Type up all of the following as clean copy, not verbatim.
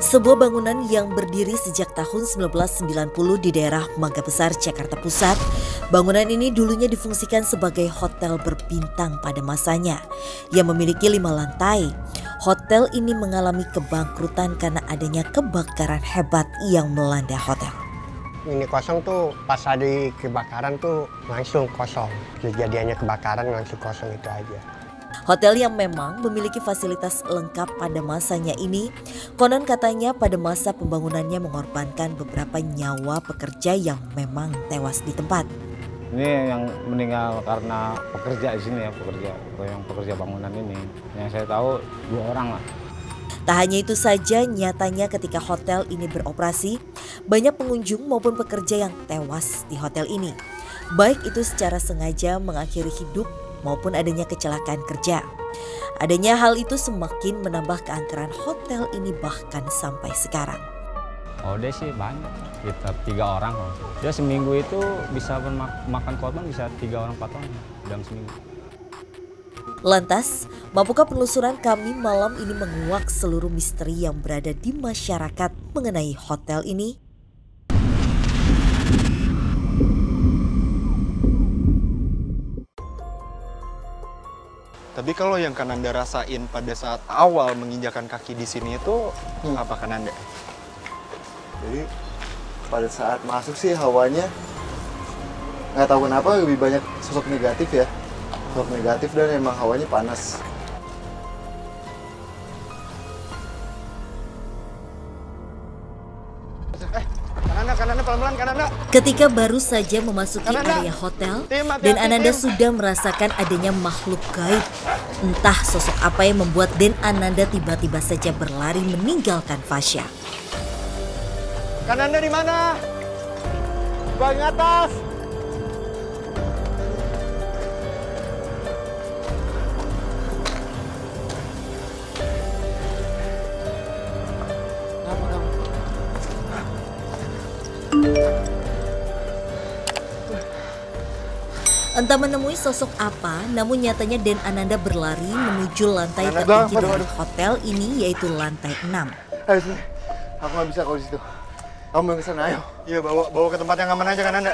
Sebuah bangunan yang berdiri sejak tahun 1990 di daerah Mangga Besar, Jakarta Pusat. Bangunan ini dulunya difungsikan sebagai hotel berbintang pada masanya yang memiliki 5 lantai. Hotel ini mengalami kebangkrutan karena adanya kebakaran hebat yang melanda hotel. Ini kosong tuh pas ada kebakaran tuh langsung kosong. Kejadiannya kebakaran langsung kosong itu aja. Hotel yang memang memiliki fasilitas lengkap pada masanya ini, konon katanya pada masa pembangunannya mengorbankan beberapa nyawa pekerja yang memang tewas di tempat. Ini yang meninggal karena pekerja di sini ya, pekerja bangunan ini. Yang saya tahu 2 orang lah. Tak hanya itu saja, nyatanya ketika hotel ini beroperasi, banyak pengunjung maupun pekerja yang tewas di hotel ini. Baik itu secara sengaja mengakhiri hidup maupun adanya kecelakaan kerja. Adanya hal itu semakin menambah keangkeran hotel ini bahkan sampai sekarang. Oh dia sih banyak, kita 3 orang. Dia seminggu itu bisa makan korban bisa 3 orang 4 orang dalam seminggu. Lantas, mampukah penelusuran kami malam ini menguak seluruh misteri yang berada di masyarakat mengenai hotel ini? Tapi kalau yang Kananda rasain pada saat awal menginjakan kaki di sini itu apa Kananda? Jadi pada saat masuk sih hawanya nggak tahu kenapa lebih banyak sosok negatif ya. Sosok negatif dan emang hawanya panas. Kananda pelan-pelan Kananda. Ketika baru saja memasuki area hotel dan Ananda sudah merasakan adanya makhluk gaib. Entah sosok apa yang membuat Den Ananda tiba-tiba saja berlari meninggalkan Fasya. Kananda di mana? Paling atas. Entah menemui sosok apa, namun nyatanya Den Ananda berlari menuju lantai tertinggi dari hotel ini, yaitu lantai 6. Ayo sini. Aku nggak bisa kalau di situ. Kamu yang kesana, ayo. Iya, bawa ke tempat yang aman aja Kananda.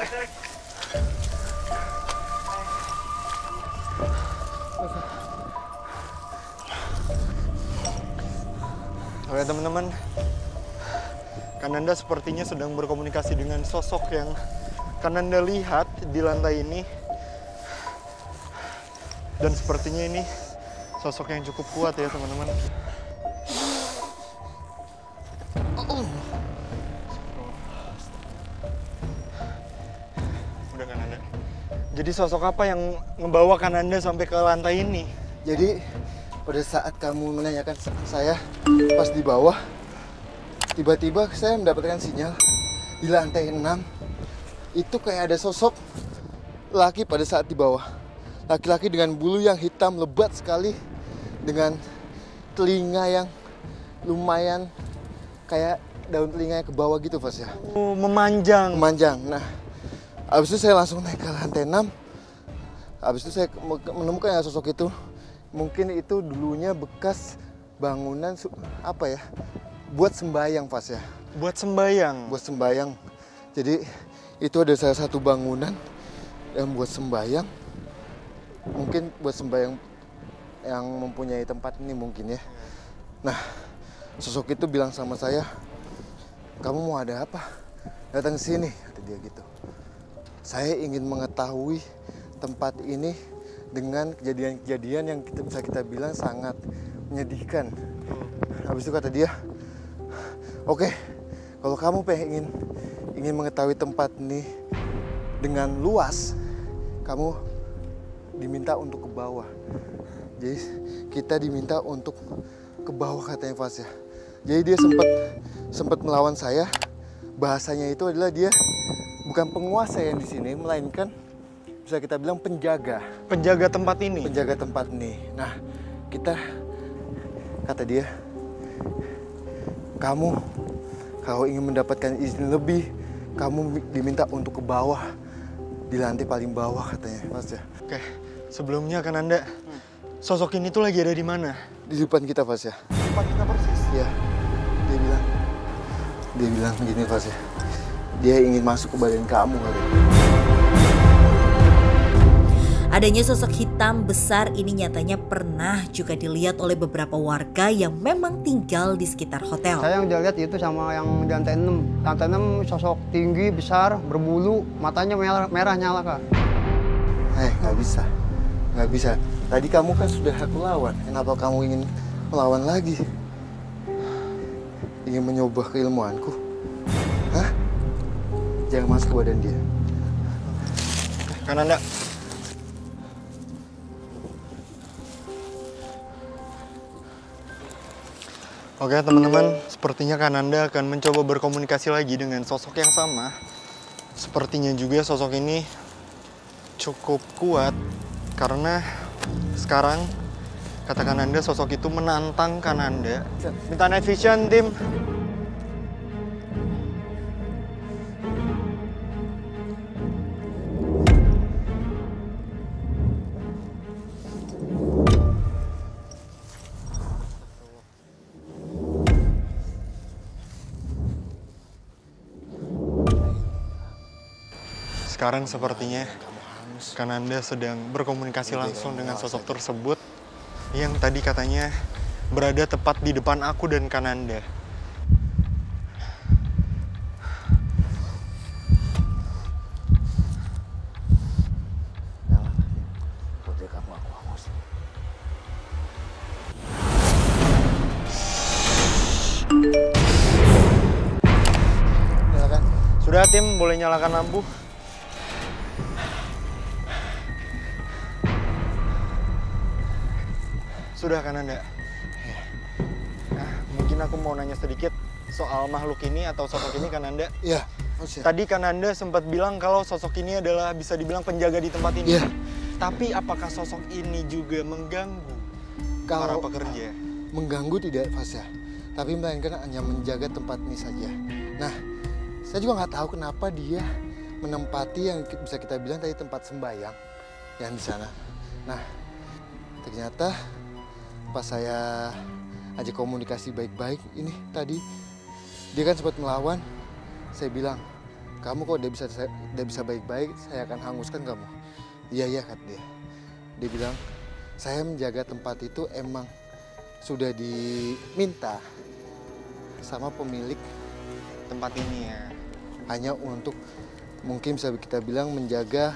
Oke teman-teman, Kananda sepertinya sedang berkomunikasi dengan sosok yang Kananda lihat di lantai ini. Dan sepertinya ini sosok yang cukup kuat ya teman-teman. Udah Kananda. Jadi sosok apa yang ngebawa Kananda sampai ke lantai ini? Jadi pada saat kamu menanyakan saya pas di bawah, tiba-tiba saya mendapatkan sinyal di lantai 6 itu kayak ada sosok laki pada saat di bawah. Laki-laki dengan bulu yang hitam lebat sekali, dengan telinga yang lumayan kayak daun telinganya ke bawah gitu, Fas ya. Oh, memanjang. Memanjang. Nah, habis itu saya langsung naik ke lantai 6. Habis itu saya menemukan ya sosok itu. Mungkin itu dulunya bekas bangunan apa ya? Buat sembayang, Fas ya. Buat sembayang. Buat sembayang. Jadi itu ada salah satu bangunan yang buat sembayang. Mungkin buat sembahyang yang mempunyai tempat ini mungkin ya. Nah, sosok itu bilang sama saya, kamu mau ada apa? Datang ke sini, kata dia gitu. Saya ingin mengetahui tempat ini dengan kejadian-kejadian yang bisa kita bilang sangat menyedihkan. Habis itu kata dia, oke, kalau kamu ingin mengetahui tempat ini dengan luas, kamu diminta untuk ke bawah. Jadi kita diminta untuk ke bawah katanya Fas ya. Jadi dia sempat melawan saya. Bahasanya itu adalah dia bukan penguasa yang di sini, melainkan bisa kita bilang penjaga. Penjaga tempat ini. Penjaga tempat ini. Nah, kata dia, kamu kalau ingin mendapatkan izin lebih, kamu diminta untuk ke bawah. Di lantai paling bawah katanya, Mas ya. Oke. Sebelumnya Kananda, sosok ini tuh lagi ada di mana? Di depan kita, Fas ya. Tempat kita persis. Ya. Dia bilang gini Fasya, dia ingin masuk ke badan kamu katanya. Adanya sosok hitam besar ini nyatanya pernah juga dilihat oleh beberapa warga yang memang tinggal di sekitar hotel. Saya yang lihat itu sama yang di lantai 6. Lantai 6 sosok tinggi, besar, berbulu, matanya merah nyala, Kak. Nggak bisa. Tadi kamu kan sudah aku lawan, kenapa kamu ingin melawan lagi? Ingin mencoba keilmuanku? Hah? Jangan masuk ke badan dia. Kananda. Oke teman-teman, sepertinya Kananda akan mencoba berkomunikasi lagi dengan sosok yang sama. Sepertinya juga sosok ini cukup kuat karena sekarang kata Kananda sosok itu menantang Kananda. Minta night vision tim. Sekarang sepertinya Kananda sedang berkomunikasi langsung dengan sosok tersebut yang tadi katanya berada tepat di depan aku dan Kananda. Sudah tim, boleh nyalakan lampu. Sudah Kananda. Nah, mungkin aku mau nanya sedikit soal makhluk ini atau sosok ini Kananda. Iya. Tadi Kananda sempat bilang kalau sosok ini adalah bisa dibilang penjaga di tempat ini. Iya. Tapi apakah sosok ini juga mengganggu para pekerja? Mengganggu tidak, Fasya. Tapi melainkan hanya menjaga tempat ini saja. Nah, saya juga nggak tahu kenapa dia menempati yang bisa kita bilang tadi tempat sembahyang yang di sana. Nah, ternyata pas saya ajak komunikasi baik-baik ini tadi, dia kan sempat melawan. Saya bilang, kamu kok udah bisa baik-baik, saya akan hanguskan kamu. Iya kata dia. Dia bilang, saya menjaga tempat itu emang sudah diminta sama pemilik Tempat ini ya. hanya untuk mungkin bisa kita bilang menjaga.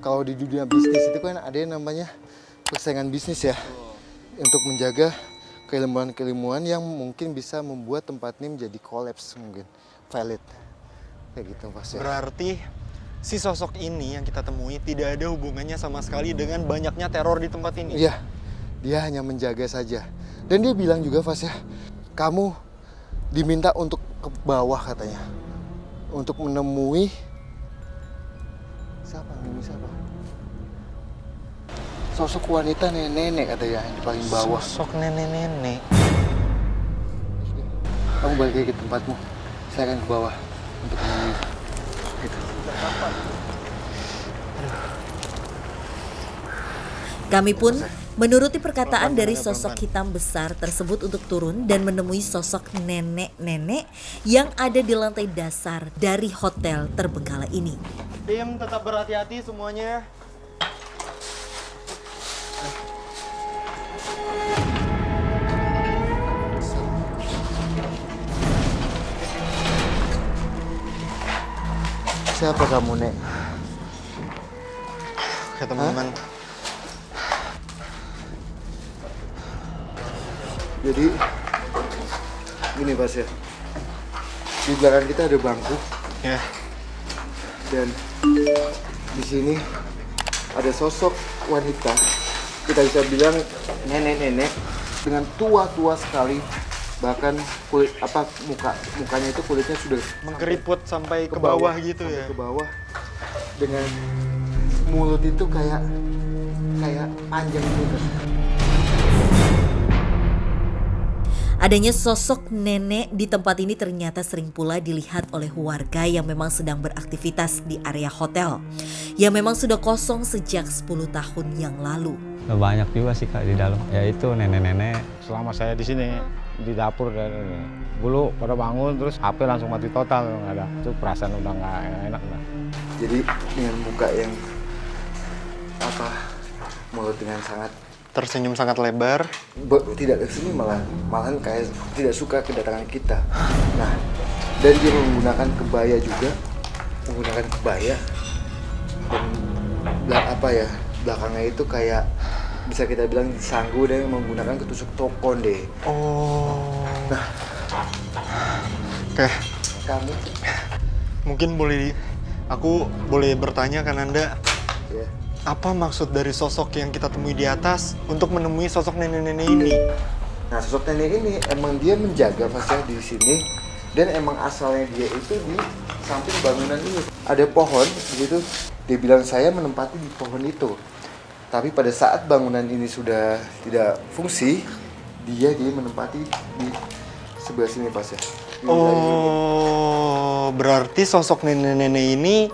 Kalau di dunia bisnis itu kan ada yang namanya persaingan bisnis ya. Untuk menjaga keilmuan-keilmuan yang mungkin bisa membuat tempat ini menjadi kolaps mungkin. Valid. Kayak gitu Fasya. Berarti si sosok ini yang kita temui tidak ada hubungannya sama sekali dengan banyaknya teror di tempat ini. Iya, dia hanya menjaga saja. Dan dia bilang juga Fasya, kamu diminta untuk ke bawah katanya. Untuk menemui siapa? Sosok wanita nenek-nenek katanya yang di paling bawah. Sosok nenek-nenek. Kamu balik lagi ke tempatmu. Saya akan ke bawah untuk menemui. Gitu. Kami pun menuruti perkataan dari sosok hitam besar tersebut untuk turun dan menemui sosok nenek-nenek yang ada di lantai dasar dari hotel terbengkalai ini. Tim tetap berhati-hati semuanya. Siapa kamu, Nek? Oke teman-teman. Jadi gini Fasya, di belakang kita ada bangku Ya. dan di sini ada sosok wanita, kita bisa bilang nenek-nenek dengan tua-tua sekali, bahkan kulit mukanya itu kulitnya sudah Mengkeriput sampai ke bawah gitu ya. ke bawah, dengan mulut itu kayak panjang gitu. Adanya sosok nenek di tempat ini ternyata sering pula dilihat oleh warga yang memang sedang beraktivitas di area hotel, yang memang sudah kosong sejak 10 tahun yang lalu. Banyak juga sih Kak di dalam, ya itu nenek-nenek. Selama saya di sini di dapur dan ini. Dulu pada bangun terus HP langsung mati total, nggak ada. Itu perasaan udah nggak enak lah. Jadi dengan muka yang mulut dengan sangat Tersenyum sangat lebar. tidak kesini malahan kayak tidak suka kedatangan kita. Nah, dan dia menggunakan kebaya juga, dan belakangnya itu kayak bisa kita bilang sanggu dan menggunakan ketusuk tokon deh. Oh. Nah, Oke. kamu Mungkin aku boleh bertanya kan Anda, ya. apa maksud dari sosok yang kita temui di atas untuk menemui sosok nenek-nenek ini? Nah, sosok nenek ini emang dia menjaga fasya di sini, dan emang asalnya dia itu di samping bangunan ini. Ada pohon begitu, dia bilang saya menempati di pohon itu. Tapi pada saat bangunan ini sudah tidak fungsi, dia menempati di sebelah sini fasya. Oh, berarti sosok nenek-nenek ini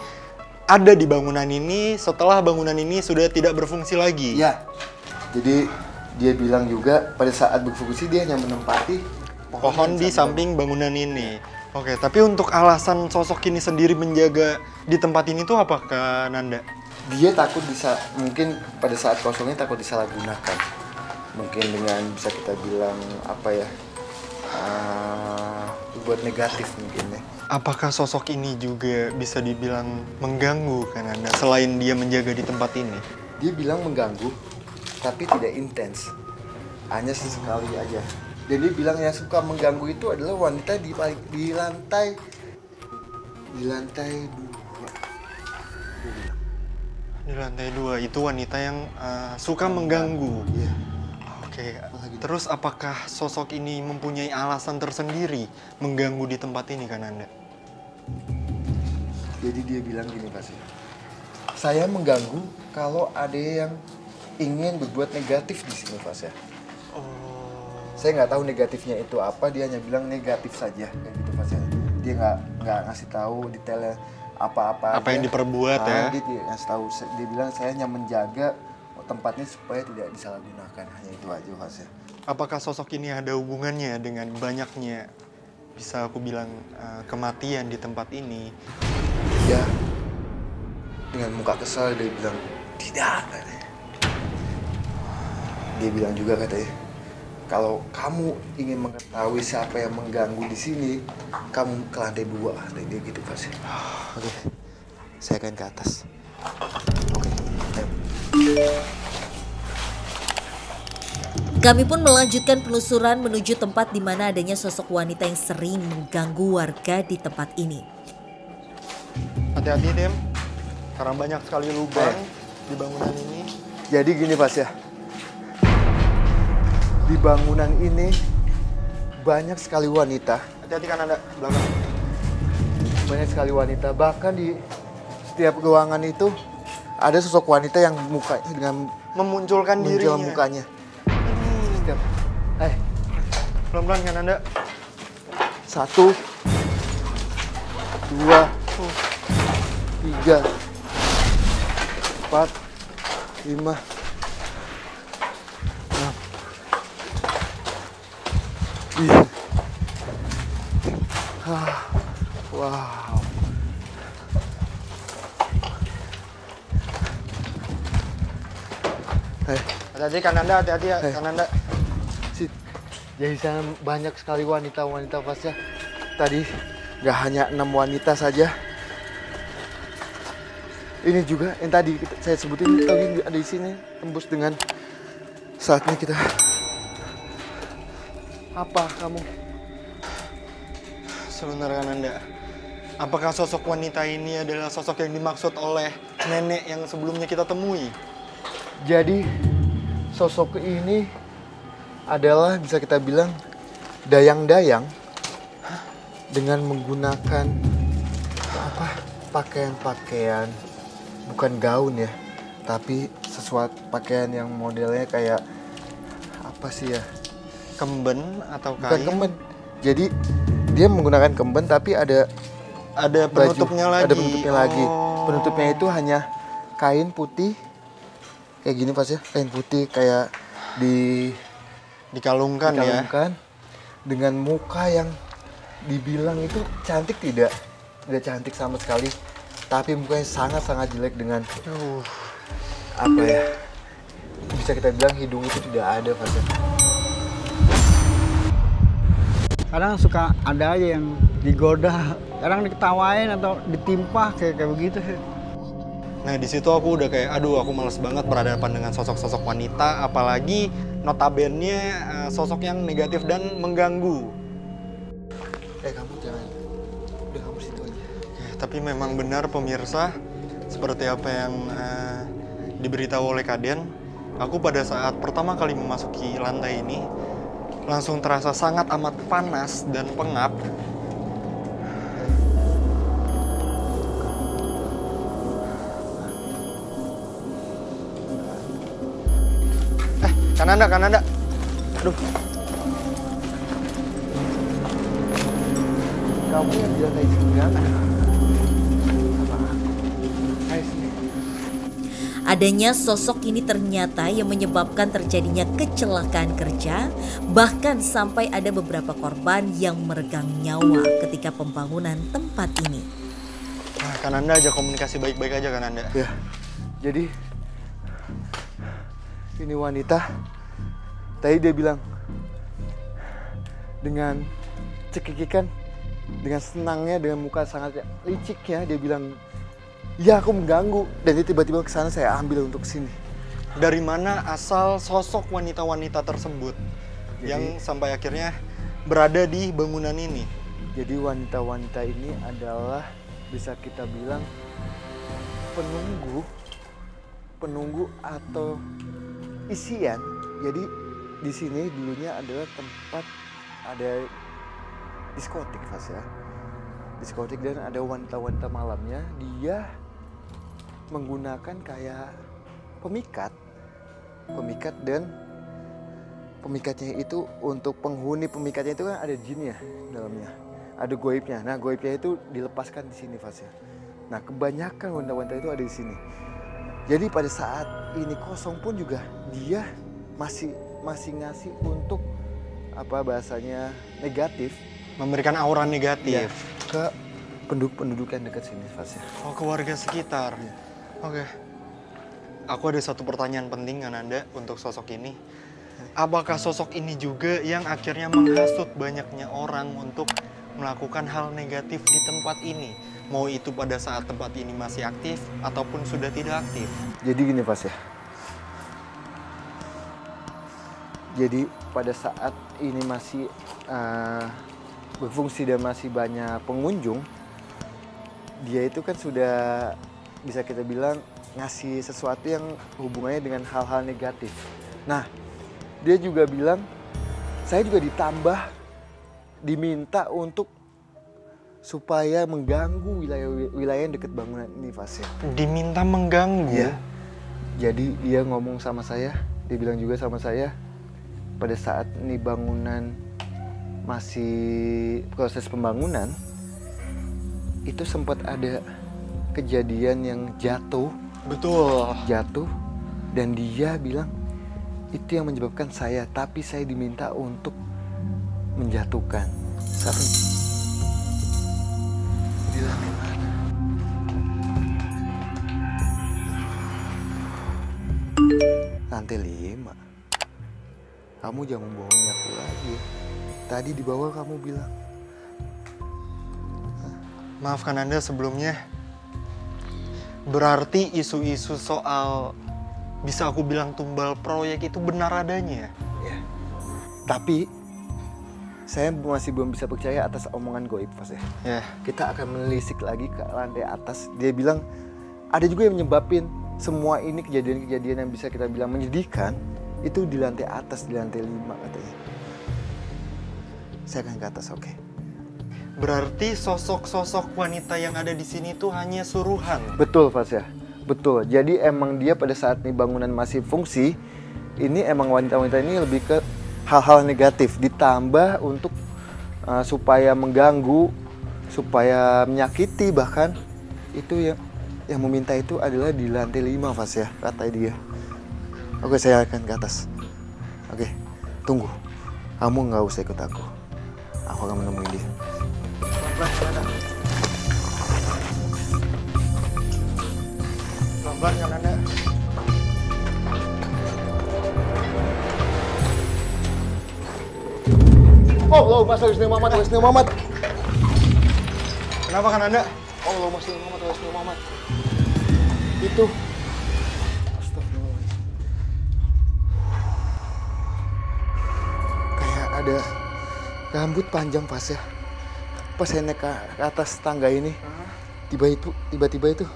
ada di bangunan ini setelah bangunan ini sudah tidak berfungsi lagi? Ya, jadi dia bilang juga pada saat berfungsi dia hanya menempati pohon di samping bangunan ini. Oke, tapi untuk alasan sosok ini sendiri menjaga di tempat ini tuh apakah Nanda? Dia takut mungkin pada saat kosongnya takut disalahgunakan. Mungkin dengan bisa kita bilang buat negatif mungkin ya. Apakah sosok ini juga bisa dibilang mengganggu kan Anda selain dia menjaga di tempat ini? Dia bilang mengganggu, tapi tidak intens. Hanya sesekali aja. Dan dia bilang yang suka mengganggu itu adalah wanita di lantai 2. Di lantai 2 itu wanita yang suka mengganggu. Iya. Oke. Terus apakah sosok ini mempunyai alasan tersendiri mengganggu di tempat ini kan Anda? Jadi dia bilang gini pasti. Saya mengganggu kalau ada yang ingin berbuat negatif di sini Mas ya. Saya nggak tahu negatifnya itu apa, dia hanya bilang negatif saja kayak gitu Mas ya. Dia nggak ngasih tahu detailnya apa yang diperbuat ya. Dia ngasih tahu, dia bilang saya hanya menjaga tempatnya supaya tidak disalahgunakan, hanya itu aja Mas ya. Apakah sosok ini ada hubungannya dengan banyaknya bisa aku bilang kematian di tempat ini? Ya, dengan muka kesal dia bilang tidak katanya. Dia bilang juga katanya, kalau kamu ingin mengetahui siapa yang mengganggu di sini, kamu ke lantai 2. Dia gitu pasti. Oke, saya akan ke atas. Oke, ayo. Kami pun melanjutkan penelusuran menuju tempat di mana adanya sosok wanita yang sering mengganggu warga di tempat ini. Hati-hati Dem, karena banyak sekali lubang di bangunan ini. Jadi gini Pas ya, di bangunan ini banyak sekali wanita. Hati-hati kan Anda, belakang. Banyak sekali wanita, bahkan di setiap ruangan itu ada sosok wanita yang mukanya dengan Memunculkan dirinya. mukanya. Setiap, Pelan-pelan kan Anda. 1, 2, 3, 4, 5, 6. Iya. Wow. Hati-hati kan Anda, hati-hati ya kan Anda. Jadi sana banyak sekali wanita-wanita Pas ya. Tadi nggak hanya 6 wanita saja. Ini juga yang tadi saya sebutin tadi ada di sini, tembus dengan saatnya kita. Apa kamu? Sebentar kan Anda. Apakah sosok wanita ini adalah sosok yang dimaksud oleh nenek yang sebelumnya kita temui? Jadi sosok ini adalah bisa kita bilang dayang-dayang dengan menggunakan pakaian-pakaian, bukan gaun ya, tapi sesuatu pakaian yang modelnya kayak apa sih ya? Kemben atau kain? Bukan kemben. Jadi dia menggunakan kemben tapi ada penutupnya baju, lagi. ada penutupnya lagi. Oh. Penutupnya itu hanya kain putih kayak gini Pas ya, kain putih kayak dikalungkan Dikalungkan ya. dengan muka yang dibilang itu cantik tidak cantik sama sekali, tapi mukanya sangat-sangat jelek dengan apa ya, bisa kita bilang hidung itu tidak ada Fasya. Kadang suka ada aja yang digoda, kadang diketawain atau ditimpa kayak begitu. Nah di situ aku udah kayak, aduh aku males banget berhadapan dengan sosok-sosok wanita, apalagi notabene sosok yang negatif dan mengganggu. Kamu jangan, udah kamu situ aja. Tapi memang benar pemirsa, seperti apa yang diberitahu oleh Kaden, aku pada saat pertama kali memasuki lantai ini, langsung terasa sangat amat panas dan pengap. Kananda. Aduh. Kamu yang di lantai 9 sama aku. Ayo sini. Adanya sosok ini ternyata yang menyebabkan terjadinya kecelakaan kerja, bahkan sampai ada beberapa korban yang meregang nyawa ketika pembangunan tempat ini. Nah, Kananda aja komunikasi baik-baik aja Kananda. Ya, jadi ini wanita, tadi dia bilang dengan cekikikan, dengan senangnya, dengan muka sangat licik ya, dia bilang, ya aku mengganggu, dan dia tiba-tiba ke sana, saya ambil untuk sini. Dari mana asal sosok wanita-wanita tersebut yang sampai akhirnya berada di bangunan ini? Jadi wanita-wanita ini adalah bisa kita bilang penunggu atau isian. Jadi di sini dulunya adalah tempat ada diskotik Fasya. Diskotik dan ada wanita-wanita malamnya. Dia menggunakan kayak pemikat dan pemikatnya itu untuk penghuni pemikatnya itu kan ada jinnya dalamnya. Ada goibnya. Nah, goibnya itu dilepaskan di sini Fasya. Nah, kebanyakan wanita-wanita itu ada di sini. Jadi pada saat ini kosong pun juga dia masih ngasih untuk apa bahasanya negatif, Memberikan aura negatif ke penduduk yang dekat sini Fasya. Oh, ke warga sekitar. Oke. Aku ada satu pertanyaan penting Kananda untuk sosok ini. Apakah sosok ini juga yang akhirnya menghasut banyaknya orang untuk melakukan hal negatif di tempat ini? Mau itu pada saat tempat ini masih aktif ataupun sudah tidak aktif. Jadi gini Fasya. Jadi pada saat ini masih berfungsi dan masih banyak pengunjung, dia itu kan sudah bisa kita bilang ngasih sesuatu yang hubungannya dengan hal-hal negatif. Nah, dia juga bilang, saya juga diminta untuk supaya mengganggu wilayah yang dekat bangunan ini Fasya. Diminta mengganggu? Iya. Jadi dia ngomong sama saya, dia bilang juga sama saya, pada saat ini bangunan masih proses pembangunan, itu sempat ada kejadian yang jatuh. Betul. Jatuh, dan dia bilang, itu yang menyebabkan saya, tapi saya diminta untuk menjatuhkan. Di lantai mana? Lantai 5. Kamu jangan membohongi aku lagi. Tadi di bawah kamu bilang. Maafkan Anda sebelumnya. Berarti isu-isu soal bisa aku bilang tumbal proyek itu benar adanya? Ya. Tapi saya masih belum bisa percaya atas omongan goib Fasya. Ya. Kita akan menelisik lagi ke lantai atas. Dia bilang ada juga yang menyebabin semua ini kejadian-kejadian yang bisa kita bilang menyedihkan itu di lantai atas, di lantai 5 katanya. Saya akan ke atas, oke? Berarti sosok-sosok wanita yang ada di sini tuh hanya suruhan? Betul Fasya, betul. Jadi emang dia pada saat ini bangunan masih fungsi, ini emang wanita-wanita ini lebih ke hal-hal negatif, ditambah untuk supaya mengganggu, supaya menyakiti, bahkan itu yang meminta itu adalah di lantai 5 Fasya, kata dia. Oke, saya akan ke atas. Oke, tunggu. Kamu nggak usah ikut aku. bakal menemui dia. Pelan-pelan kan Anda. Oh, lo Mas Wisnu Muhammad. Kenapa kan Anda? Oh, lo Mas Wisnu Muhammad. Itu. Astagfirullahaladzim. Kayak ada rambut panjang pas ya. Pas saya naik ke atas tangga ini, tiba-tiba itu,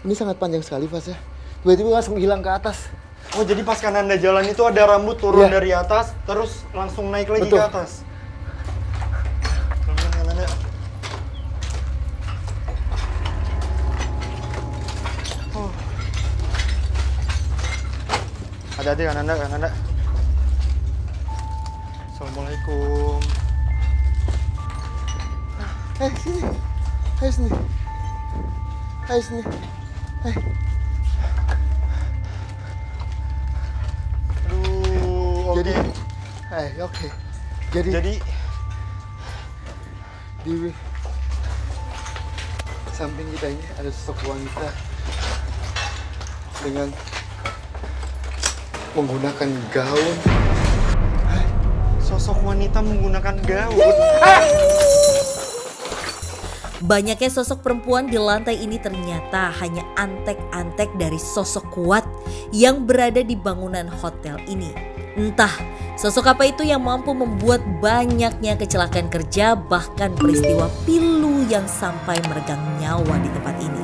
ini sangat panjang sekali pas ya. Tiba-tiba langsung hilang ke atas. Oh, jadi pas kan Anda jalan itu ada rambut turun Iya. dari atas, terus langsung naik lagi Betul. ke atas. Pelan-pelan kan Anda. Oh. Hati-hati kan Anda. Assalamualaikum. Sini. Aduh, oke. Oke. Jadi di samping kita ini ada sosok wanita dengan menggunakan gaun. Sosok wanita menggunakan gaun. Banyaknya sosok perempuan di lantai ini ternyata hanya antek-antek dari sosok kuat yang berada di bangunan hotel ini. Entah sosok apa itu yang mampu membuat banyaknya kecelakaan kerja, bahkan peristiwa pilu yang sampai meregang nyawa di tempat ini.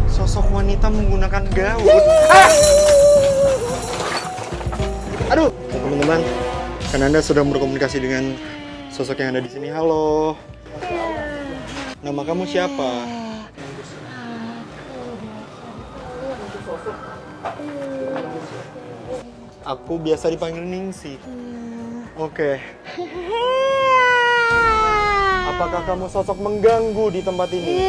Sosok wanita menggunakan gaun. Aduh, teman-teman, kan Anda sudah berkomunikasi dengan sosok yang ada di sini. Halo. Nama kamu siapa? Aku biasa dipanggil Ningsi. Oke. Apakah kamu sosok mengganggu di tempat ini?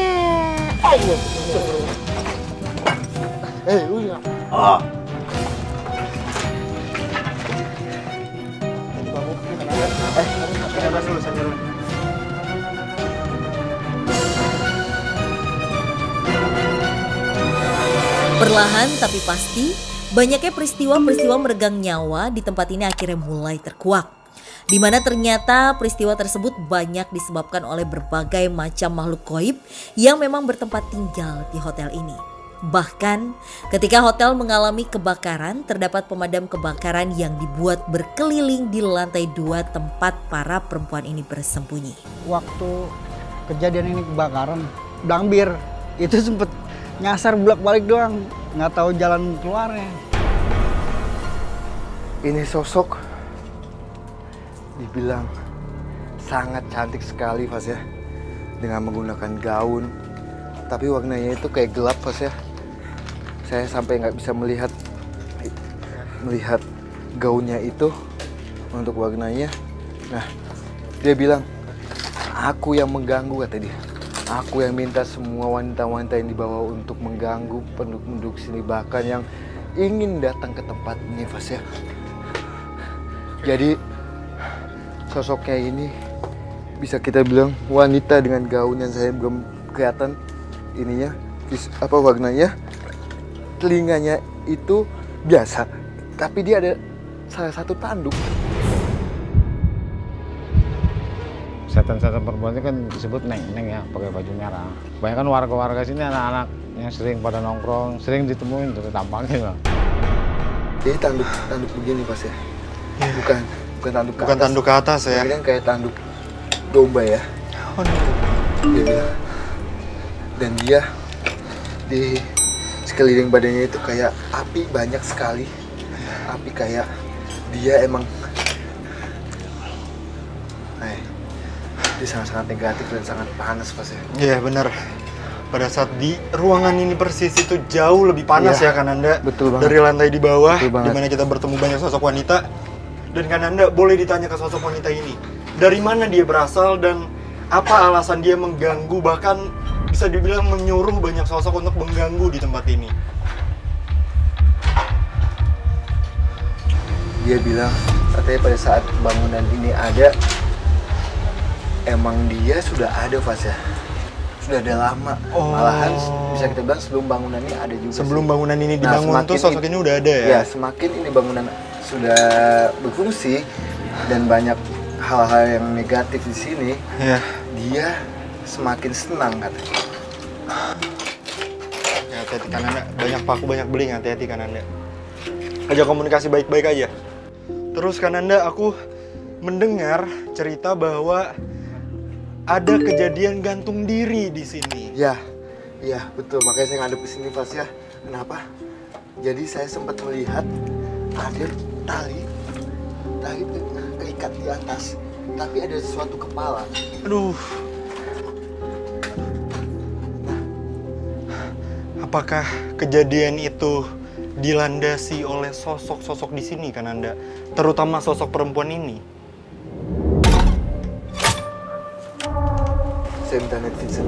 Allah. Jadi kamu kenapa dulu saya dulu. Perlahan tapi pasti, banyaknya peristiwa-peristiwa meregang nyawa di tempat ini akhirnya mulai terkuak. Di mana ternyata peristiwa tersebut banyak disebabkan oleh berbagai macam makhluk gaib yang memang bertempat tinggal di hotel ini. Bahkan ketika hotel mengalami kebakaran, terdapat pemadam kebakaran yang dibuat berkeliling di lantai 2 tempat para perempuan ini bersembunyi. Waktu kejadian ini kebakaran, Dambir itu sempet nyasar bolak-balik doang, nggak tahu jalan keluarnya. Ini sosok dibilang sangat cantik sekali Mas ya, dengan menggunakan gaun, tapi warnanya itu kayak gelap Mas ya. Saya sampai nggak bisa melihat gaunnya itu untuk warnanya. Nah, dia bilang, aku yang mengganggu kata dia. Aku yang minta semua wanita-wanita yang dibawa untuk mengganggu penduduk sini, bahkan yang ingin datang ke tempat ini Mas ya. Jadi sosoknya ini bisa kita bilang wanita dengan gaun yang saya belum kelihatan ininya, warnanya. Telinganya itu biasa, tapi dia ada salah satu tanduk. Setan-setan perempuan itu kan disebut neng-neng ya, pakai baju merah. Banyak kan warga-warga sini anak-anak yang sering pada nongkrong, sering ditemuin tuh tampangnya lah. Dia tanduk begini Pas ya. Bukan tanduk ke Bukan atas. tanduk ke atas ya. Ini kan kayak tanduk domba ya. Dia bilang. Dan dia di sekeliling badannya itu kayak api banyak sekali. Api kayak dia emang dia sangat-sangat negatif dan sangat panas Pas ya. Iya benar. Pada saat di ruangan ini persis itu jauh lebih panas Iya, ya kan Anda. betul banget. Dari lantai di bawah, Betul banget. di mana kita bertemu banyak sosok wanita. Dan kan Anda boleh ditanya ke sosok wanita ini, dari mana dia berasal dan apa alasan dia mengganggu, bahkan bisa dibilang menyuruh banyak sosok untuk mengganggu di tempat ini. Dia bilang katanya pada saat bangunan ini ada, emang dia sudah ada Fas ya. Sudah ada lama. Malahan bisa kita bilang sebelum bangunan ini ada juga. Sebelum sih. bangunan ini dibangun tuh sosok ini udah ada ya? Ya, semakin ini bangunan sudah berfungsi dan banyak hal-hal yang negatif di sini, Iya. dia semakin senang katanya. Ya, hati-hati Kananda. Banyak paku, banyak beling. Hati-hati Kananda. Ajak komunikasi baik-baik aja. Terus Kananda, aku mendengar cerita bahwa ada kejadian gantung diri di sini. Ya, iya betul. Makanya saya ngadep ke sini Fas ya. Kenapa? Jadi saya sempat melihat ada tali itu keikat di atas, tapi ada sesuatu kepala. Aduh. Apakah kejadian itu dilandasi oleh sosok-sosok di sini Kananda? Terutama sosok perempuan ini. Saya minta night vision.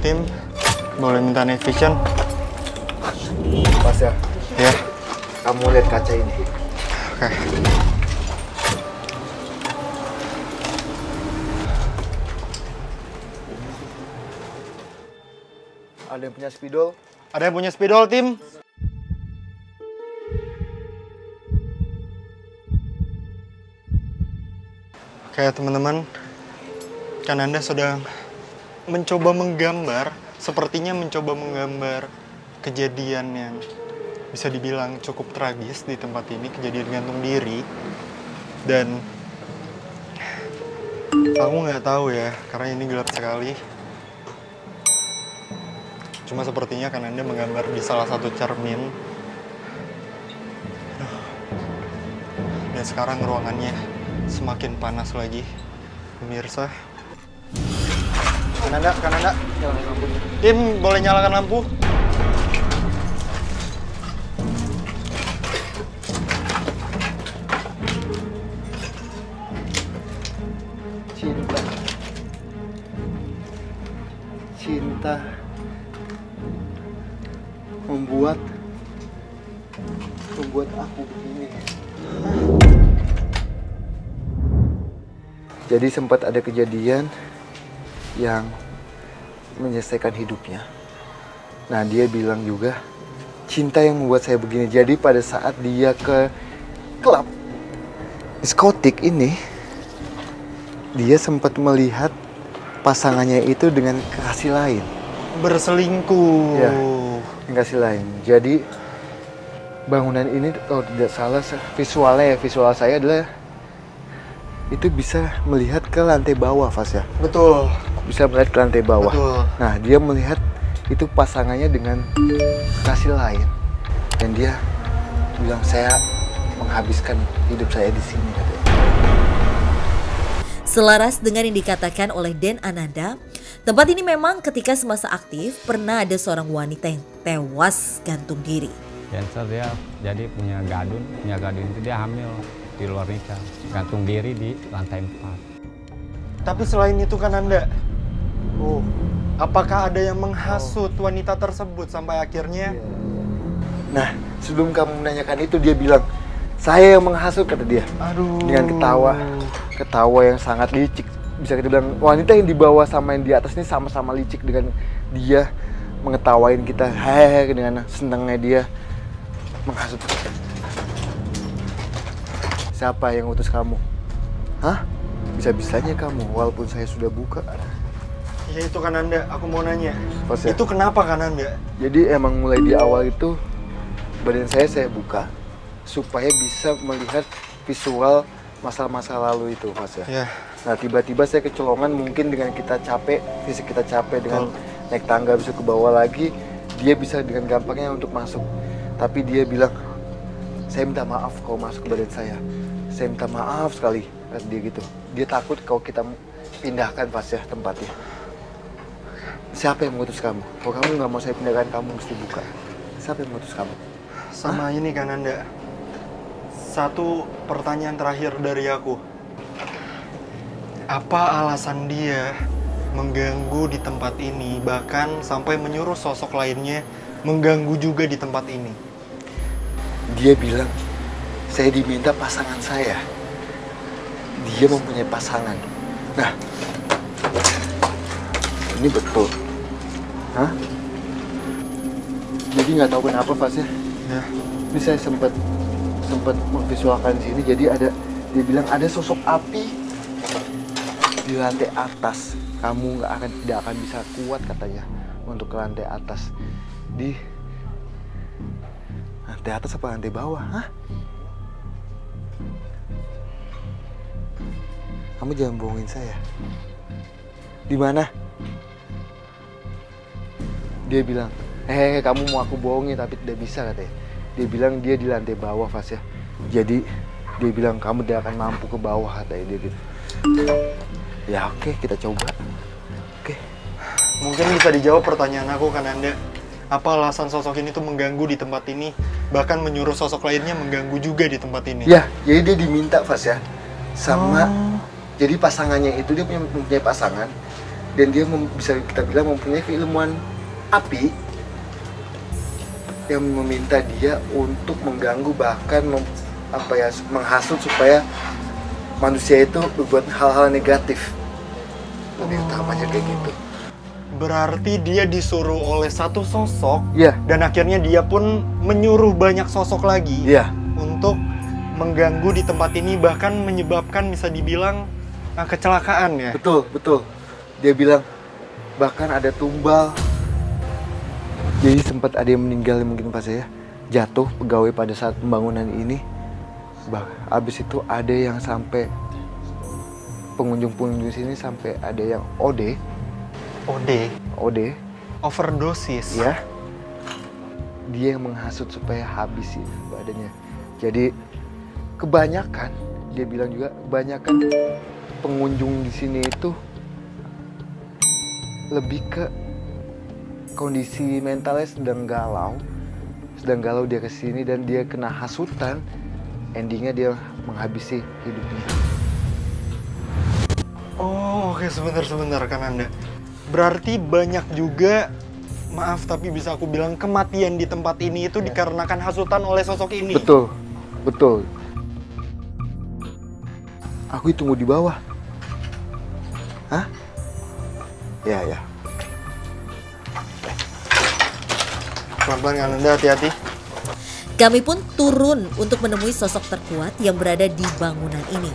Tim, boleh minta night vision? Pas ya, Ya. kamu lihat kaca ini. Oke. Ada yang punya spidol? Ada yang punya spidol, tim? Oke, teman-teman. Kananda sedang mencoba menggambar, sepertinya mencoba menggambar kejadian yang bisa dibilang cukup tragis di tempat ini, kejadian gantung diri. Dan aku nggak tahu ya, karena ini gelap sekali. Cuma sepertinya Kananda menggambar di salah satu cermin. Dan sekarang ruangannya semakin panas lagi, pemirsa. Kananda, nyalakan lampu. Tim, boleh nyalakan lampu? Cinta membuat aku begini. Jadi sempat ada kejadian yang menyelesaikan hidupnya. Nah, dia bilang juga cinta yang membuat saya begini. Jadi pada saat dia ke klub diskotik ini, dia sempat melihat pasangannya itu dengan kekasih lain. Berselingkuh. Ya, kekasih lain. Jadi bangunan ini kalau tidak salah visual saya adalah itu bisa melihat ke lantai bawah, Fas ya. Betul. Bisa melihat ke lantai bawah. Betul. Nah, dia melihat itu pasangannya dengan kekasih lain. Dan dia bilang, saya menghabiskan hidup saya di sini katanya. Selaras dengan yang dikatakan oleh Den Ananda, tempat ini memang ketika semasa aktif pernah ada seorang wanita yang tewas gantung diri. Cancer dia jadi punya gadun itu dia hamil di luar nikah, gantung diri di lantai 4. Tapi selain itu Kananda, apakah ada yang menghasut wanita tersebut sampai akhirnya? Nah, sebelum kamu menanyakan itu dia bilang, saya yang menghasut kata dia. Aduh. Dengan ketawa yang sangat licik. Bisa kita bilang wanita yang di bawah sama yang di atas ini sama-sama licik dengan dia mengetawain kita, hehehe, dengan senangnya dia menghasut. Siapa yang utus kamu? Hah? Bisa-bisanya kamu, walaupun saya sudah buka. Ya itu Kananda, aku mau nanya. Pas ya? Itu kenapa Kananda? Jadi emang mulai di awal itu badan saya buka supaya bisa melihat visual masa-masa lalu itu, Mas ya. Ya. Nah, tiba-tiba saya kecolongan mungkin dengan kita capek, fisik kita capek dengan naik tangga bisa ke bawah lagi, dia bisa dengan gampangnya untuk masuk. Tapi dia bilang, saya minta maaf kalau masuk ke badan saya. Saya minta maaf sekali, kata dia gitu. Dia takut kalau kita pindahkan pas ya tempatnya. Siapa yang mengutus kamu? Kalau kamu nggak mau saya pindahkan, kamu mesti buka. Siapa yang mengutus kamu? Sama ini Kananda. Satu pertanyaan terakhir dari aku. Apa alasan dia mengganggu di tempat ini, bahkan sampai menyuruh sosok lainnya mengganggu juga di tempat ini? Dia bilang saya diminta pasangan saya. Dia mempunyai pasangan. Nah, ini betul. Hah? Jadi nggak tahu kenapa Fas ya. Ya. Ini saya sempat memvisualkan di sini. Jadi dia bilang ada sosok api di lantai atas. Kamu tidak akan bisa kuat katanya untuk ke lantai atas. Di lantai atas apa lantai bawah? Hah? Kamu jangan bohongin saya. Di mana? Dia bilang, kamu mau aku bohongin tapi tidak bisa katanya. Dia bilang dia di lantai bawah Fas ya. Jadi dia bilang kamu tidak akan mampu ke bawah katanya dia gitu. Ya oke, kita coba. Oke. Mungkin bisa dijawab pertanyaan aku kan Anda. Apa alasan sosok ini tuh mengganggu di tempat ini? Bahkan menyuruh sosok lainnya mengganggu juga di tempat ini. Ya, jadi dia diminta Fas ya. Sama jadi pasangannya itu dia mempunyai pasangan. Dan dia bisa kita bilang mempunyai keilmuan api yang meminta dia untuk mengganggu bahkan menghasut supaya manusia itu berbuat hal-hal negatif. Lebih utamanya kayak gitu. Berarti dia disuruh oleh satu sosok, Iya. dan akhirnya dia pun menyuruh banyak sosok lagi Iya. untuk mengganggu di tempat ini, bahkan menyebabkan bisa dibilang kecelakaan ya. Betul. Dia bilang bahkan ada tumbal. Jadi sempat ada yang meninggal mungkin pas saya jatuh pegawai pada saat pembangunan ini. Habis itu ada yang sampai pengunjung-pengunjung sini sampai ada yang OD. Overdosis. Ya. Dia yang menghasut supaya habis sih badannya. Jadi kebanyakan dia bilang juga kebanyakan pengunjung di sini itu lebih ke kondisi mentalnya sedang galau dia kesini dan dia kena hasutan, endingnya dia menghabisi hidupnya. Oh oke, sebentar kan Anda. Berarti banyak juga, maaf tapi bisa aku bilang kematian di tempat ini itu dikarenakan hasutan oleh sosok ini. Betul. Aku tunggu di bawah. Hah? Ya. Pelan-pelan kan Anda, hati-hati. Kami pun turun untuk menemui sosok terkuat yang berada di bangunan ini.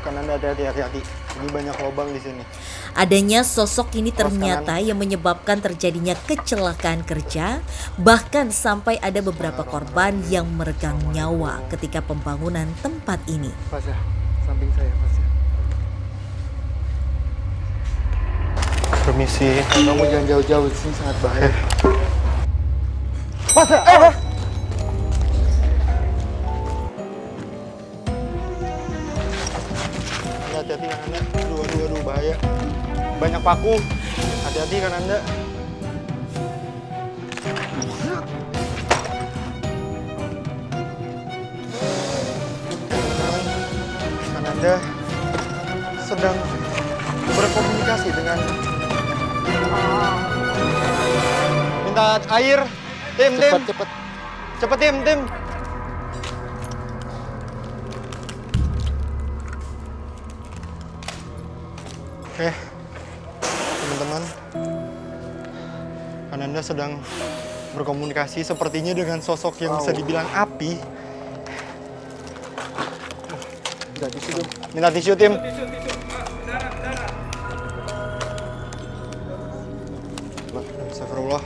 Kan Anda hati-hati. Ini banyak lubang di sini. Adanya sosok ini ternyata yang menyebabkan terjadinya kecelakaan kerja, bahkan sampai ada beberapa korban yang meregang nyawa ketika pembangunan tempat ini. Pas ya, samping saya Pas ya. Permisi. Kamu jangan jauh-jauh, di sini sangat bahaya. Pas ya. Hati-hati kan Anda. Aduh, bahaya. Banyak paku. Hati-hati kan Anda. Kan Anda sedang berkomunikasi dengan minta air. Tim. Cepet tim. Oke, teman-teman, kan Anda sedang berkomunikasi sepertinya dengan sosok yang bisa dibilang api. Minta tisu, tim. Astagfirullah.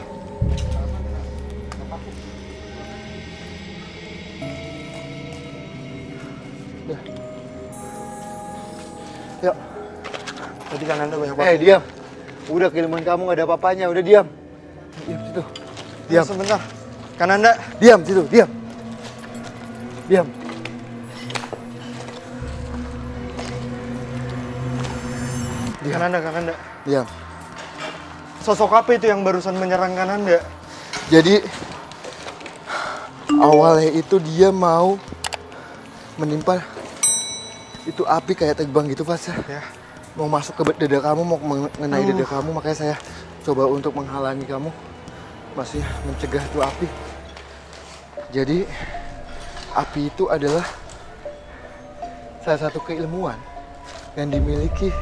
Yuk. Tadi kan Anda banyak waktu. Diam. Udah keilmuan kamu gak ada apa-apanya, udah diam. Diam situ. Diam. Sebentar. Kan Anda. Diam situ, diam. Diam. Kan Anda. Diam. Sosok apa itu yang barusan menyerang kan Anda? Jadi awalnya itu dia mau menimpa itu api kayak terbang gitu Pas ya. Ya. mau masuk ke dada kamu, mau mengenai dada kamu, makanya saya coba untuk menghalangi kamu, masih mencegah itu api. Jadi api itu adalah salah satu keilmuan yang dimiliki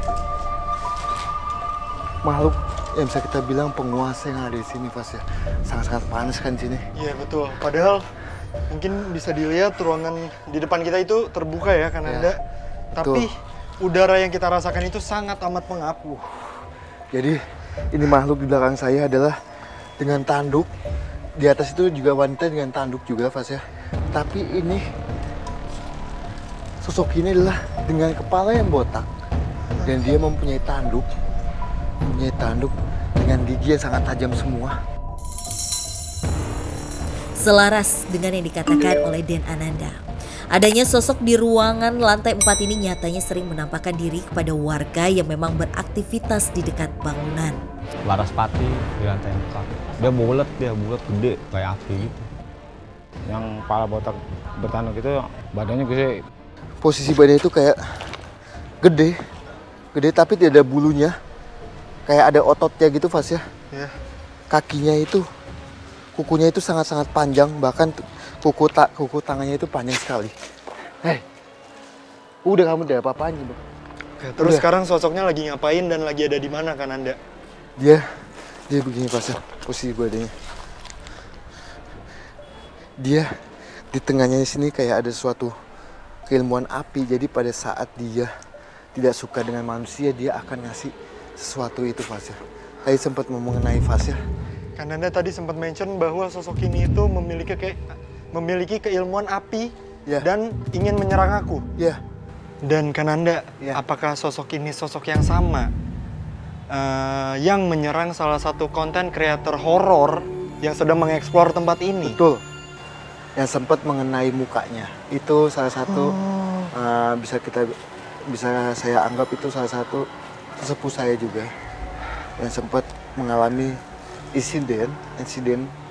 makhluk yang bisa kita bilang penguasa yang ada di sini, Fas ya. Sangat-sangat panas kan di sini. Iya betul. Padahal mungkin bisa dilihat ruangan di depan kita itu terbuka ya, Kananda. Tapi udara yang kita rasakan itu sangat amat pengap. Jadi ini makhluk di belakang saya adalah dengan tanduk. Di atas itu juga wanita dengan tanduk juga, Fas ya. Tapi ini sosok ini adalah dengan kepala yang botak dan dia mempunyai tanduk dengan gigi yang sangat tajam semua. Selaras dengan yang dikatakan oleh Den Ananda, adanya sosok di ruangan lantai 4 ini nyatanya sering menampakkan diri kepada warga yang memang beraktivitas di dekat bangunan. Laras Pati di lantai 4. Dia bulat gede kayak api gitu. Yang kepala botak bertanduk itu badannya gede. Posisi badannya itu kayak gede tapi tidak ada bulunya. Kayak ada ototnya gitu, Fas ya. Ya. Kakinya itu, kukunya itu sangat-sangat panjang, bahkan kuku tangannya itu panjang sekali. Hei, udah kamu udah apa-apaan gitu. Terus sekarang sosoknya lagi ngapain dan lagi ada di mana, Kananda? Dia begini, Fas ya, posisi badannya. Dia di tengahnya di sini kayak ada suatu keilmuan api. Jadi pada saat dia tidak suka dengan manusia, dia akan ngasih sesuatu itu, Fas ya. Tadi sempat mengenai Fas ya. Kananda tadi sempat mention bahwa sosok ini itu memiliki keilmuan api dan ingin menyerang aku. Iya. Dan Kananda, apakah sosok ini sosok yang sama yang menyerang salah satu konten kreator horor yang sedang mengeksplor tempat ini? Betul. Yang sempat mengenai mukanya. Itu salah satu bisa saya anggap itu salah satu sesepuh saya juga yang sempat mengalami insiden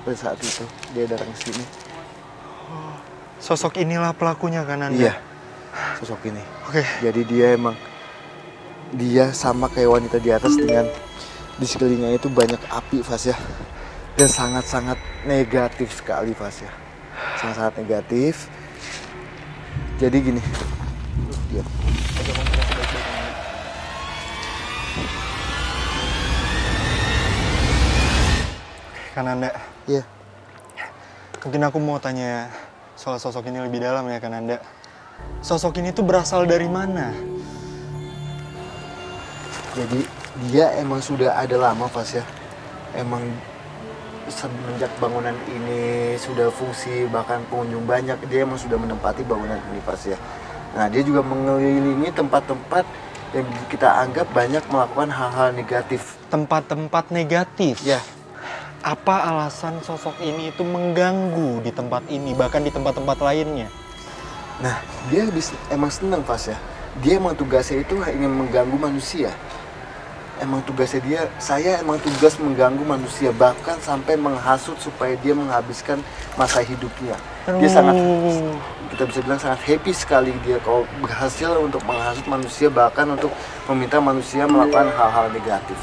pada saat itu dia datang ke sini. Sosok inilah pelakunya, Kananda? Iya, sosok ini. Oke. Jadi dia sama kayak wanita di atas dengan di sekelilingnya itu banyak api, Fas ya. Dan sangat-sangat negatif sekali, Fas ya. Sangat-sangat negatif. Jadi gini. Dia. Kananda. Iya. Mungkin aku mau tanya soal sosok ini lebih dalam ya, Kananda. Sosok ini tuh berasal dari mana? Jadi dia emang sudah ada lama, Fas ya. Emang semenjak bangunan ini sudah fungsi, bahkan pengunjung banyak, dia emang sudah menempati bangunan ini, Fas ya. Nah, dia juga mengelilingi tempat-tempat yang kita anggap banyak melakukan hal-hal negatif. Tempat-tempat negatif? Ya. Apa alasan sosok ini itu mengganggu di tempat ini, bahkan di tempat-tempat lainnya? Nah, dia emang senang, Fas ya. Dia emang tugasnya itu ingin mengganggu manusia. Emang tugasnya saya emang tugas mengganggu manusia, bahkan sampai menghasut supaya dia menghabiskan masa hidupnya. Dia sangat, kita bisa bilang sangat happy sekali dia kalau berhasil untuk menghasut manusia, bahkan untuk meminta manusia melakukan hal-hal negatif.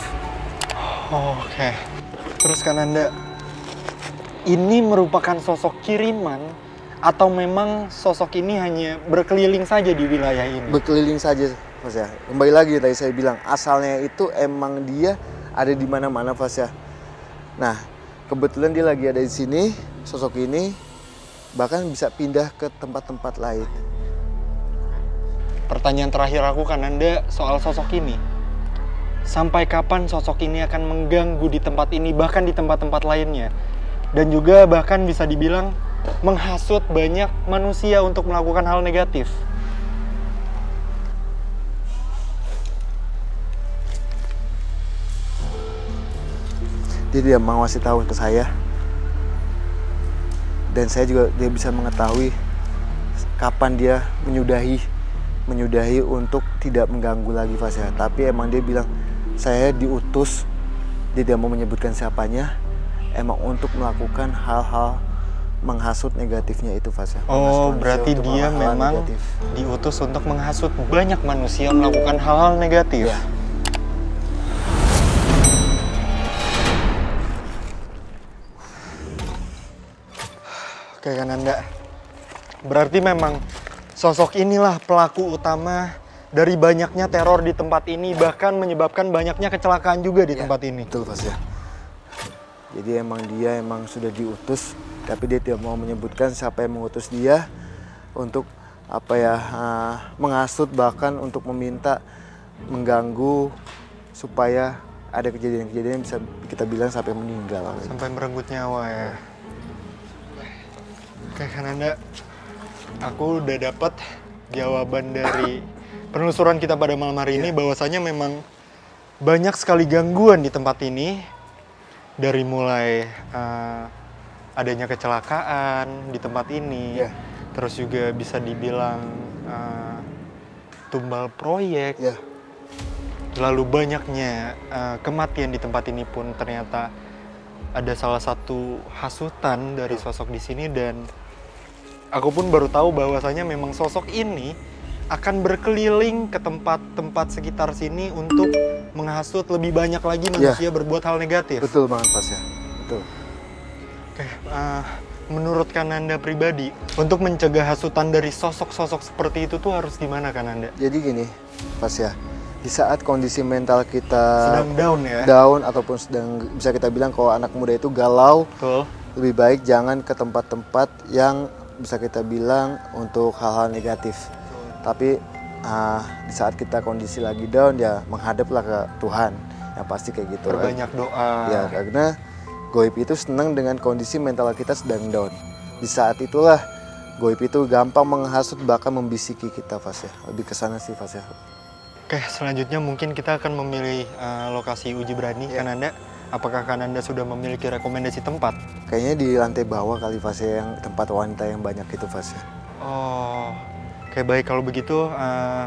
Oke. Terus Kananda, ini merupakan sosok kiriman atau memang sosok ini hanya berkeliling saja di wilayah ini? Berkeliling saja, Fas ya. Kembali lagi tadi saya bilang, asalnya itu emang dia ada di mana-mana, Fas ya. Nah, kebetulan dia lagi ada di sini, sosok ini bahkan bisa pindah ke tempat-tempat lain. Pertanyaan terakhir aku, Kananda, soal sosok ini. Sampai kapan sosok ini akan mengganggu di tempat ini, bahkan di tempat-tempat lainnya? Dan juga bahkan bisa dibilang menghasut banyak manusia untuk melakukan hal negatif. Dia mau ngasih tahu ke saya. Dan saya juga dia bisa mengetahui kapan dia menyudahi untuk tidak mengganggu lagi, Fas ya. Tapi emang dia bilang, saya diutus, dia tidak mau menyebutkan siapanya, emang untuk melakukan hal-hal menghasut negatifnya itu Fas ya. Oh, Menghasut manusia berarti untuk dia hal-hal memang negatif. diutus untuk menghasut banyak manusia melakukan hal-hal negatif. Ya. Oke Kananda, berarti memang sosok inilah pelaku utama dari banyaknya teror di tempat ini, bahkan menyebabkan banyaknya kecelakaan juga di tempat ini. Betul Fas ya. Jadi emang dia emang sudah diutus, tapi dia tidak mau menyebutkan siapa yang mengutus dia untuk apa ya, menghasut, bahkan untuk meminta, mengganggu supaya ada kejadian-kejadian yang bisa kita bilang sampai meninggal. Sampai merenggut nyawa ya. Oke Kananda, aku udah dapat jawaban dari penelusuran kita pada malam hari ini, bahwasanya memang banyak sekali gangguan di tempat ini. Dari mulai adanya kecelakaan di tempat ini, terus juga bisa dibilang tumbal proyek, lalu banyaknya kematian di tempat ini pun ternyata ada salah satu hasutan dari sosok di sini. Dan aku pun baru tahu bahwasanya memang sosok ini akan berkeliling ke tempat-tempat sekitar sini untuk menghasut lebih banyak lagi manusia berbuat hal negatif. Betul banget Fas ya, betul. Oke, menurut Kananda pribadi, untuk mencegah hasutan dari sosok-sosok seperti itu tuh harus gimana Kananda? Jadi gini Fas ya, di saat kondisi mental kita Sedang down ya? down ataupun sedang, bisa kita bilang kalau anak muda itu galau, Betul. lebih baik jangan ke tempat-tempat yang bisa kita bilang untuk hal-hal negatif. Tapi di saat kita kondisi lagi down, ya menghadaplah ke Tuhan, yang pasti kayak gitu. Berbanyak doa. Ya, karena goib itu senang dengan kondisi mental kita sedang down. Di saat itulah goib itu gampang menghasut, bahkan membisiki kita Fas ya. Lebih ke sana sih Fas ya. Oke, selanjutnya mungkin kita akan memilih lokasi uji berani Kananda. Apakah Kananda sudah memiliki rekomendasi tempat? Kayaknya di lantai bawah kali Fas ya, yang tempat wanita yang banyak itu Fas ya. Oh, oke baik kalau begitu,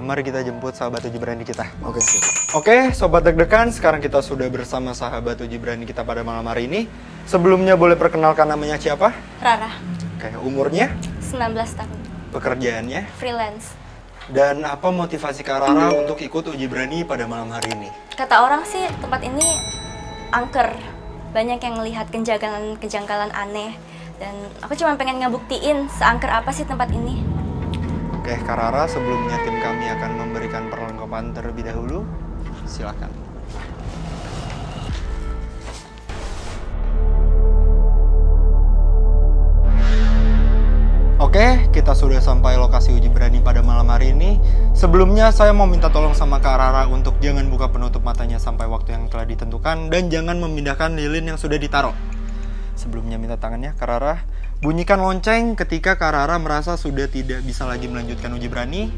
mari kita jemput sahabat uji berani kita. Oke sih. Oke, sobat deg-degan, sekarang kita sudah bersama sahabat uji berani kita pada malam hari ini. Sebelumnya boleh perkenalkan namanya siapa? Rara, Oke, umurnya, 19 tahun, pekerjaannya, freelance. dan apa motivasi Kak Rara untuk ikut uji berani pada malam hari ini? Kata orang sih tempat ini angker, banyak yang melihat kejanggalan aneh. Dan aku cuma pengen ngebuktiin seangker apa sih tempat ini. Oke, Kak Rara, sebelumnya tim kami akan memberikan perlengkapan terlebih dahulu. Silakan. Oke, kita sudah sampai lokasi uji berani pada malam hari ini. Sebelumnya saya mau minta tolong sama Kak Rara untuk jangan buka penutup matanya sampai waktu yang telah ditentukan dan jangan memindahkan lilin yang sudah ditaruh. Sebelumnya minta tangannya, Kak Rara, bunyikan lonceng ketika Kak Rara merasa sudah tidak bisa lagi melanjutkan uji berani.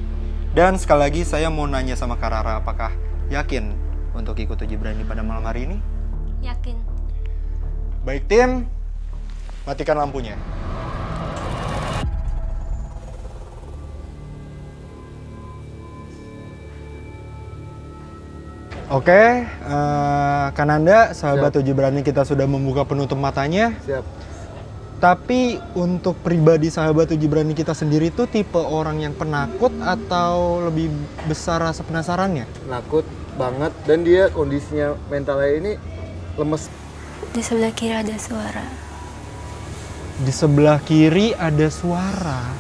Dan sekali lagi saya mau nanya sama Kak Rara, apakah yakin untuk ikut uji berani pada malam hari ini? Yakin. Baik tim, matikan lampunya. Oke, Kananda, sahabat uji berani kita sudah membuka penutup matanya. Siap. Tapi untuk pribadi sahabat uji berani kita sendiri itu tipe orang yang penakut atau lebih besar rasa penasarannya? Penakut banget, dan dia kondisinya mentalnya ini lemes. Di sebelah kiri ada suara. Di sebelah kiri ada suara.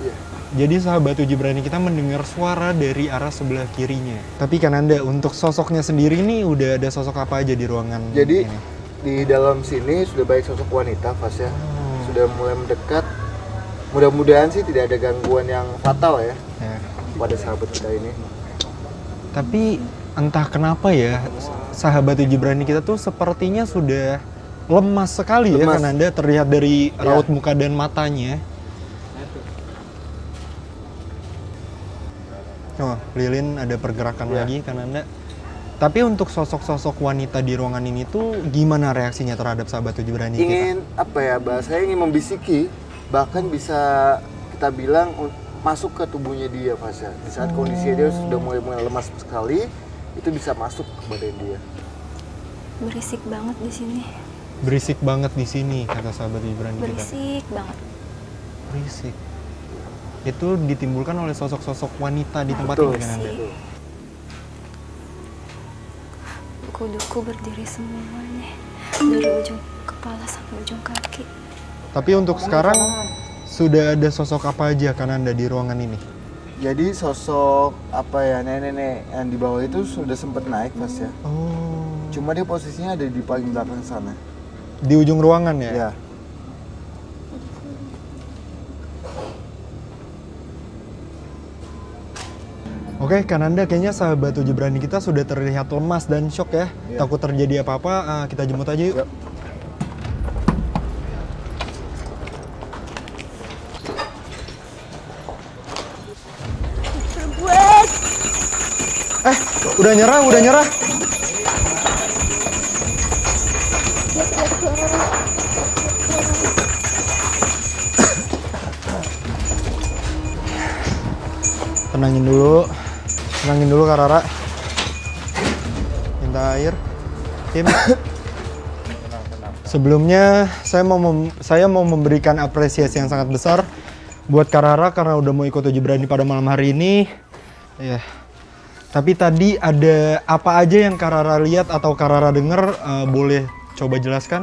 Iya. Jadi sahabat uji berani kita mendengar suara dari arah sebelah kirinya. Tapi Kananda, untuk sosoknya sendiri nih udah ada sosok apa aja di ruangan Jadi ini? di dalam sini sudah baik sosok wanita Fas ya. Sudah mulai mendekat. Mudah-mudahan sih tidak ada gangguan yang fatal ya pada sahabat kita ini. Tapi entah kenapa ya, sahabat uji berani kita tuh sepertinya sudah lemas sekali ya Kananda, terlihat dari raut muka dan matanya. Oh, lilin ada pergerakan lagi Kananda. Tapi untuk sosok-sosok wanita di ruangan ini tuh gimana reaksinya terhadap sahabat uji berani kita? Ingin apa ya, bahasanya ingin membisiki, bahkan bisa kita bilang masuk ke tubuhnya dia Fas ya. Di saat kondisinya dia sudah mulai lemas sekali, itu bisa masuk ke badan dia. Berisik banget di sini. Berisik banget di sini kata sahabat Ibrani kita. Berisik banget. Berisik. Itu ditimbulkan oleh sosok-sosok wanita di tempat Betul. ini kan Anda? Kuduku berdiri semua nih, dari ujung kepala sampai ujung kaki. Tapi untuk sekarang sudah ada sosok apa aja kan Anda di ruangan ini? Jadi sosok apa ya, nenek-nenek yang di bawah itu sudah sempat naik Mas ya. Oh. Cuma dia posisinya ada di paling belakang sana. Di ujung ruangan ya? Ya. Oke, Kananda kayaknya sahabat Uji Berani kita sudah terlihat lemas dan shock ya. Iya. Takut terjadi apa-apa, kita jemput aja yuk. Yuk. Udah nyerah, udah nyerah. Tenangin dulu Kak Rara. Minta air. Tim. Sebelumnya saya mau memberikan apresiasi yang sangat besar buat Kak Rara karena udah mau ikut Uji Berani pada malam hari ini. Ya. Tapi tadi ada apa aja yang Kak Rara lihat atau Kak Rara denger, boleh coba jelaskan?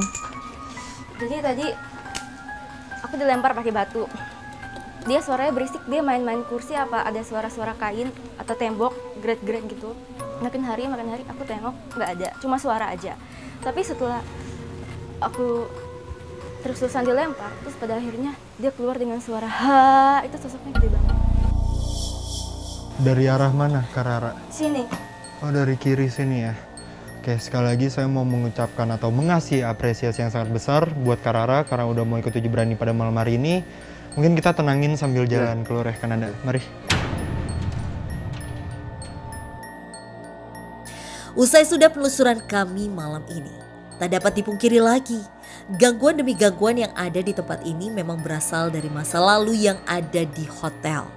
Jadi tadi aku dilempar pakai batu. Dia suaranya berisik, dia main-main kursi apa ada suara-suara kain atau tembok gerak-gerak gitu. Makin hari aku tengok nggak ada, cuma suara aja. Tapi setelah aku terus-terusan dilempar, terus pada akhirnya dia keluar dengan suara ha, itu sosoknya gede banget. Dari arah mana Kak Rara? Sini. Oh, dari kiri sini ya. Oke, sekali lagi saya mau mengucapkan atau mengasih apresiasi yang sangat besar buat Kak Rara karena udah mau ikut Uji Berani pada malam hari ini. Mungkin kita tenangin sambil jalan keluar ya Kananda. Mari. Usai sudah penelusuran kami malam ini, tak dapat dipungkiri lagi, gangguan demi gangguan yang ada di tempat ini memang berasal dari masa lalu yang ada di hotel.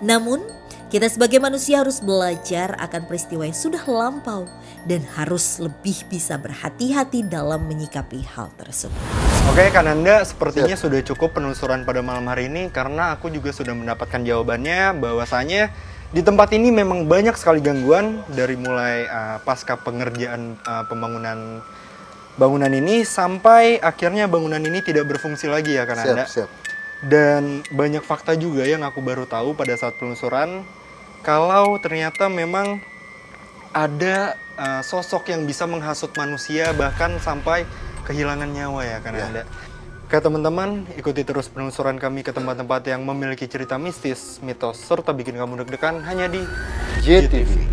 Namun, kita sebagai manusia harus belajar akan peristiwa yang sudah lampau dan harus lebih bisa berhati-hati dalam menyikapi hal tersebut. Oke, Kananda, sepertinya sudah cukup penelusuran pada malam hari ini karena aku juga sudah mendapatkan jawabannya bahwasanya di tempat ini memang banyak sekali gangguan dari mulai pasca pengerjaan pembangunan bangunan ini sampai akhirnya bangunan ini tidak berfungsi lagi ya Kananda. Siap. Dan banyak fakta juga yang aku baru tahu pada saat penelusuran kalau ternyata memang ada sosok yang bisa menghasut manusia bahkan sampai kehilangan nyawa ya Kananda. Oke teman-teman, ikuti terus penelusuran kami ke tempat-tempat yang memiliki cerita mistis, mitos, serta bikin kamu deg-degan hanya di JTV.